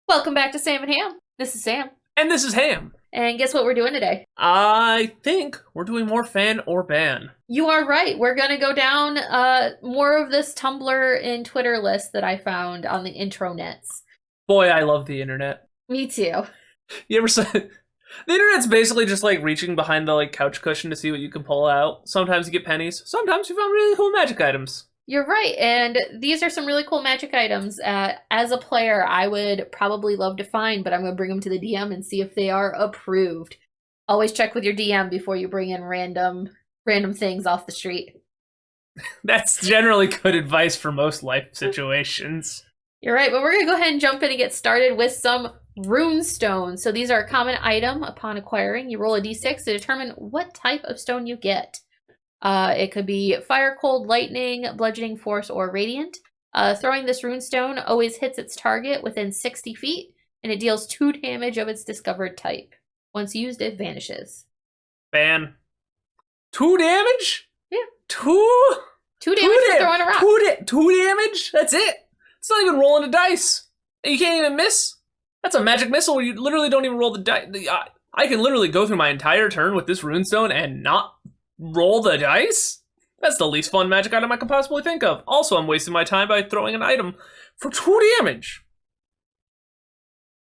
Welcome back to Sam and Ham. This is Sam. And this is Ham. And guess what we're doing today? I think we're doing more fan or ban. You are right. We're going to go down more of this Tumblr and Twitter list that I found on the intronets. Boy, I love the internet. Me too. You ever said... The internet's basically just like reaching behind the couch cushion to see what you can pull out. Sometimes you get pennies. Sometimes you found really cool magic items. You're right, and these are some really cool magic items. As a player, I would probably love to find, but I'm going to bring them to the DM and see if they are approved. Always check with your DM before you bring in random things off the street. That's generally good advice for most life situations. You're right, but we're going to go ahead and jump in and get started with some Runestones. So these are a common item upon acquiring. You roll a d6 to determine what type of stone you get. It could be fire, cold, lightning, bludgeoning, force, or radiant. Throwing this runestone always hits its target within 60 feet, and it deals 2 damage of its discovered type. Once used, it vanishes. Ban. 2 damage? Yeah. 2 damage for throwing a rock. 2 damage? That's it? It's not even rolling a dice. You can't even miss. That's a magic missile where you literally don't even roll the dice. I can literally go through my entire turn with this runestone and not roll the dice? That's the least fun magic item I can possibly think of. Also, I'm wasting my time by throwing an item for 2 damage.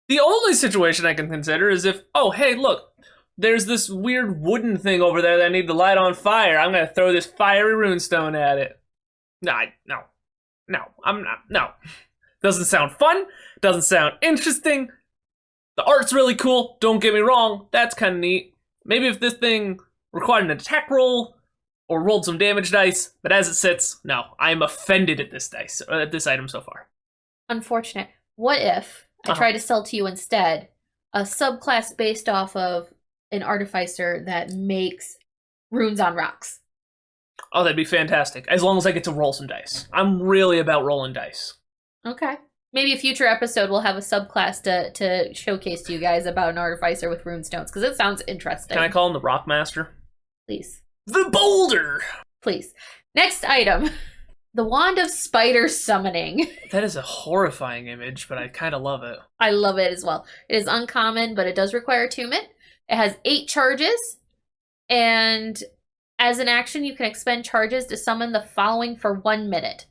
The only situation I can consider is if, oh, hey, look, there's this weird wooden thing over there that I need to light on fire. I'm going to throw this fiery runestone at it. No. Doesn't sound fun. Doesn't sound interesting. The art's really cool. Don't get me wrong. That's kind of neat. Maybe if this thing required an attack roll or rolled some damage dice, but as it sits, no, I'm offended at this dice, or at this item so far. Unfortunate. What if I tried to sell to you instead a subclass based off of an artificer that makes runes on rocks? Oh, that'd be fantastic, as long as I get to roll some dice. I'm really about rolling dice. Okay. Maybe a future episode we'll have a subclass to showcase to you guys about an artificer with runestones, because it sounds interesting. Can I call him the Rock Master? Please. The Boulder! Please. Next item. The Wand of Spider Summoning. That is a horrifying image, but I kind of love it. I love it as well. It is uncommon, but it does require attunement. It has 8 charges, and as an action, you can expend charges to summon the following for 1 minute.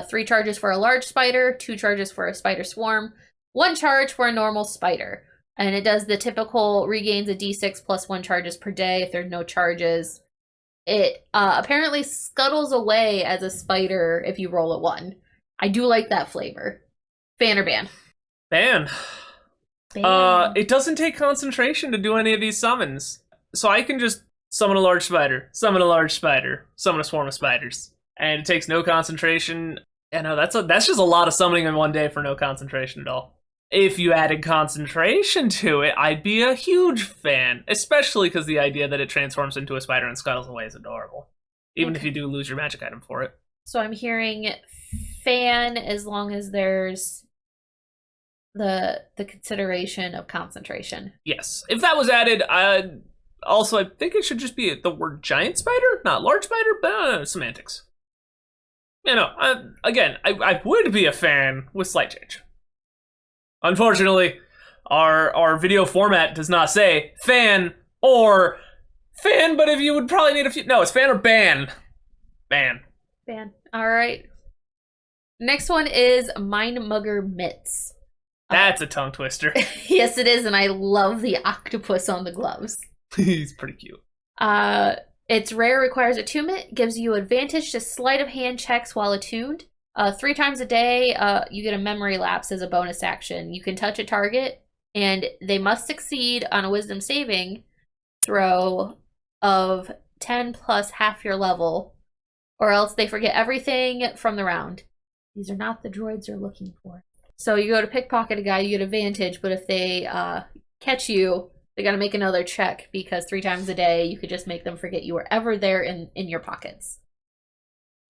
3 charges for a large spider, 2 charges for a spider swarm, 1 charge for a normal spider. And it does the typical regains a d6 plus 1 charges per day if there's no charges. It apparently scuttles away as a spider if you roll a 1. I do like that flavor. Ban or ban? Ban. It doesn't take concentration to do any of these summons. So I can just summon a large spider, summon a large spider, summon a swarm of spiders. And it takes no concentration. Yeah, no, that's just a lot of summoning in one day for no concentration at all. If you added concentration to it, I'd be a huge fan. Especially because the idea that it transforms into a spider and scuttles away is adorable. Even if you do lose your magic item for it. So I'm hearing fan as long as there's the consideration of concentration. Yes. If that was added, also I think it should just be the word giant spider, not large spider, but semantics. You know, I would be a fan with slight change. Unfortunately, our video format does not say fan or fan, but if you would probably need a few... No, it's fan or ban. Ban. Ban. All right. Next one is Mindmugger Mitts. That's a tongue twister. Yes, it is, and I love the octopus on the gloves. He's pretty cute. It's rare, requires attunement, gives you advantage to sleight of hand checks while attuned. 3 times a day, you get a memory lapse as a bonus action. You can touch a target, and they must succeed on a wisdom saving throw of 10 plus half your level, or else they forget everything from the round. These are not the droids you're looking for. So you go to pickpocket a guy, you get advantage, but if they catch you, they got to make another check, because 3 times a day, you could just make them forget you were ever there in your pockets.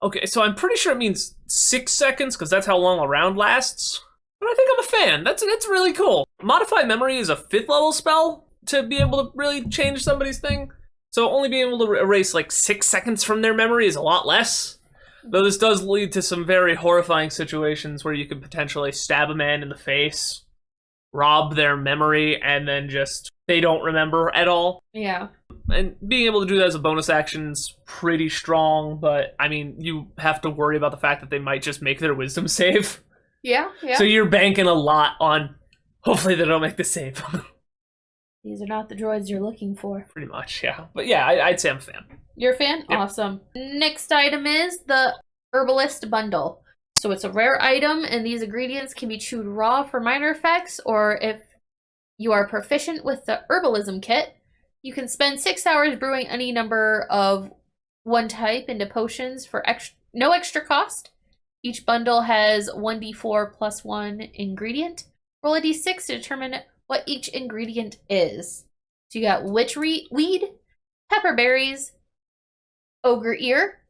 Okay, so I'm pretty sure it means 6 seconds, because that's how long a round lasts. But I think I'm a fan. That's really cool. Modify Memory is a 5th level spell to be able to really change somebody's thing. So only being able to erase 6 seconds from their memory is a lot less. Though this does lead to some very horrifying situations where you could potentially stab a man in the face rob their memory and then just they don't remember at all. Yeah. And being able to do that as a bonus action's pretty strong, but I mean, you have to worry about the fact that they might just make their wisdom save. Yeah, yeah. So you're banking a lot on hopefully they don't make the save. These are not the droids you're looking for. Pretty much, yeah. But yeah, I'd say I'm a fan. You're a fan? Yep. Awesome. Next item is the Herbalist Bundle. So it's a rare item, and these ingredients can be chewed raw for minor effects, or if you are proficient with the Herbalism Kit, you can spend 6 hours brewing any number of one type into potions for no extra cost. Each bundle has 1d4 plus 1 ingredient. Roll a d6 to determine what each ingredient is. So you got witchweed, pepperberries, ogre ear,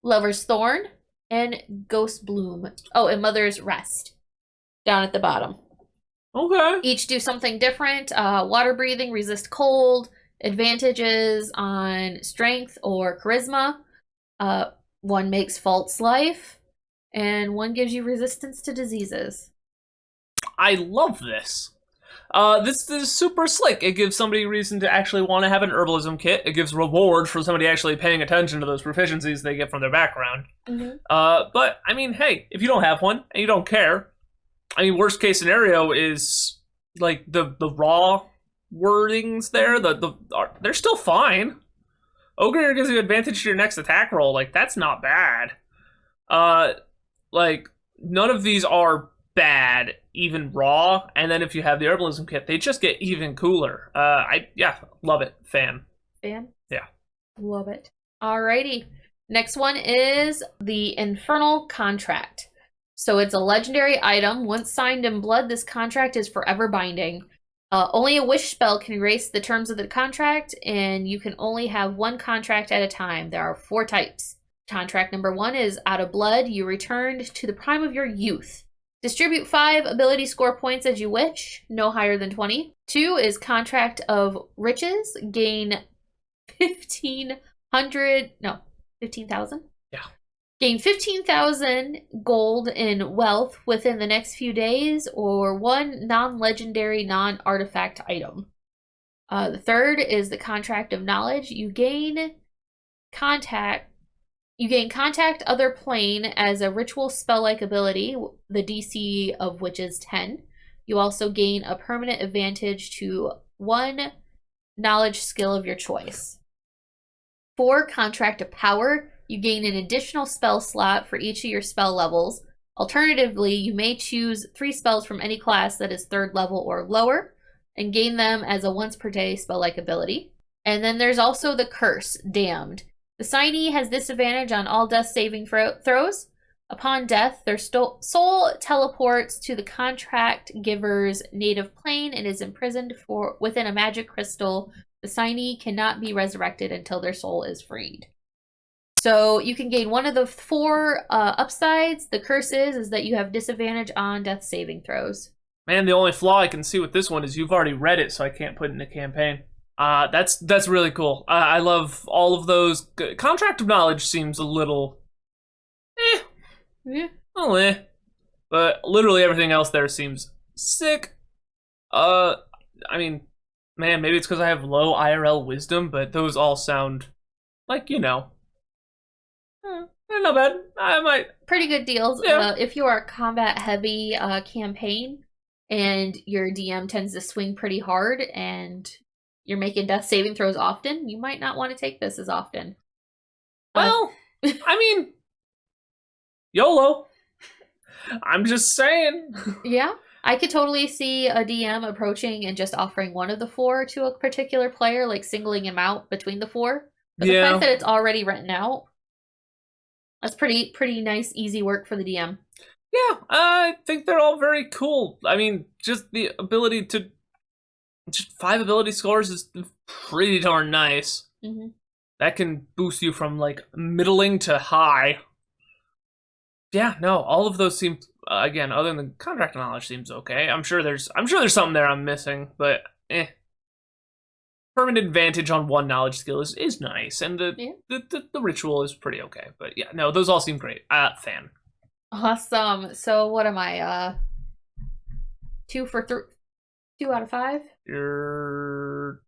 lover's thorn, and ghost bloom. Oh, and mother's rest down at the bottom. Okay. Each do something different. Water breathing, resist cold, advantages on strength or charisma. One makes false life, and one gives you resistance to diseases. I love this. This is super slick. It gives somebody a reason to actually want to have an herbalism kit. It gives reward for somebody actually paying attention to those proficiencies they get from their background. Mm-hmm. But, I mean, hey, if you don't have one and you don't care, I mean, worst case scenario is, like, the raw wordings there, they're still fine. Ogre gives you advantage to your next attack roll. Like, that's not bad. Like, none of these are bad, even raw, and then if you have the herbalism kit, they just get even cooler. Love it. Fan. Fan? Yeah. Love it. Alrighty. Next one is the Infernal Contract. So it's a legendary item. Once signed in blood, this contract is forever binding. Only a wish spell can erase the terms of the contract, and you can only have one contract at a time. There are 4 types. Contract number 1 is out of blood. You returned to the prime of your youth. Distribute 5 ability score points as you wish, no higher than 20. 2 is Contract of Riches. Gain 15,000. Yeah. Gain 15,000 gold in wealth within the next few days, or 1 non-legendary, non-artifact item. The 3rd is the Contract of Knowledge. You gain contact other plane as a ritual spell-like ability, the DC of which is 10. You also gain a permanent advantage to 1 knowledge skill of your choice. 4, Contract of Power. You gain an additional spell slot for each of your spell levels. Alternatively, you may choose 3 spells from any class that is 3rd level or lower, and gain them as a once per day spell-like ability. And then there's also the Curse, Damned. The signee has disadvantage on all death saving throws. Upon death, their soul teleports to the contract giver's native plane and is imprisoned within a magic crystal. The signee cannot be resurrected until their soul is freed. So you can gain one of the 4 upsides. The curse is that you have disadvantage on death saving throws. Man, the only flaw I can see with this one is you've already read it, so I can't put it in a campaign. That's really cool. I love all of those. Contract of Knowledge seems a little but literally everything else there seems sick. I mean, man, maybe it's because I have low IRL wisdom, but those all sound like, not bad. I might. Pretty good deals. Yeah. If you are a combat heavy campaign and your DM tends to swing pretty hard and you're making death saving throws often, you might not want to take this as often. Well, I mean, YOLO. I'm just saying. Yeah, I could totally see a DM approaching and just offering one of the 4 to a particular player, like singling him out between the 4. But the fact that it's already written out, that's pretty nice, easy work for the DM. Yeah, I think they're all very cool. I mean, just the ability to... Just 5 ability scores is pretty darn nice. Mm-hmm. That can boost you from, like, middling to high. Yeah, no, all of those seem... again, other than contract knowledge seems okay. I'm sure there's something there I'm missing, but permanent advantage on 1 knowledge skill is nice, and the ritual is pretty okay. But yeah, no, those all seem great. Fan. Awesome. So what am I? 2 for 2 out of 5. You're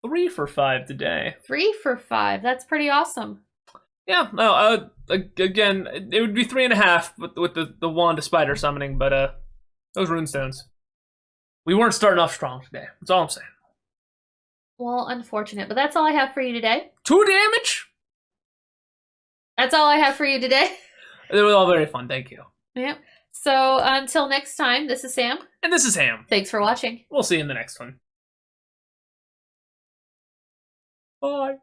3 for 5 today. 3 for 5. That's pretty awesome. Yeah, no, again, it would be 3.5 with the wand of spider summoning, but those runestones. We weren't starting off strong today. That's all I'm saying. Well, unfortunate, but that's all I have for you today. 2 damage? That's all I have for you today. It was all very fun, thank you. Yep. So until next time, this is Sam. And this is Hamm. Thanks for watching. We'll see you in the next one. Bye.